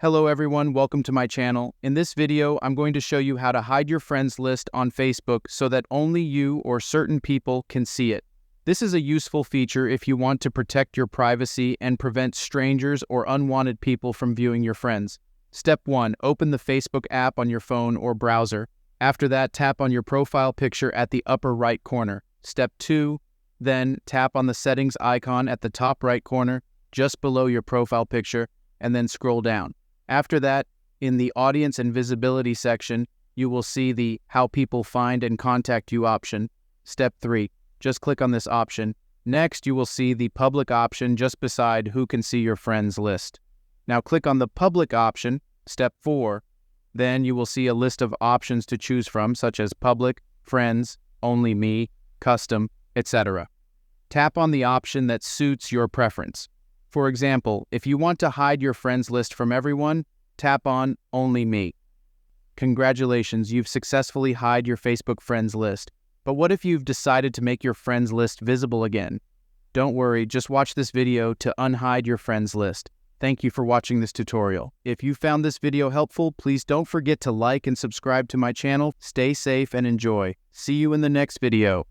Hello everyone, welcome to my channel. In this video, I'm going to show you how to hide your friends list on Facebook so that only you or certain people can see it. This is a useful feature if you want to protect your privacy and prevent strangers or unwanted people from viewing your friends. Step 1. Open the Facebook app on your phone or browser. After that, tap on your profile picture at the upper right corner. Step 2. Then tap on the settings icon at the top right corner, just below your profile picture, and then scroll down. After that, in the Audience and Visibility section, you will see the How People Find and Contact You option. Step 3. Just click on this option. Next, you will see the Public option just beside Who Can See Your Friends list. Now click on the Public option, Step 4. Then you will see a list of options to choose from, such as Public, Friends, Only Me, Custom, etc. Tap on the option that suits your preference. For example, if you want to hide your friends list from everyone, tap on Only Me. Congratulations, you've successfully hid your Facebook friends list. But what if you've decided to make your friends list visible again? Don't worry, just watch this video to unhide your friends list. Thank you for watching this tutorial. If you found this video helpful, please don't forget to like and subscribe to my channel. Stay safe and enjoy. See you in the next video.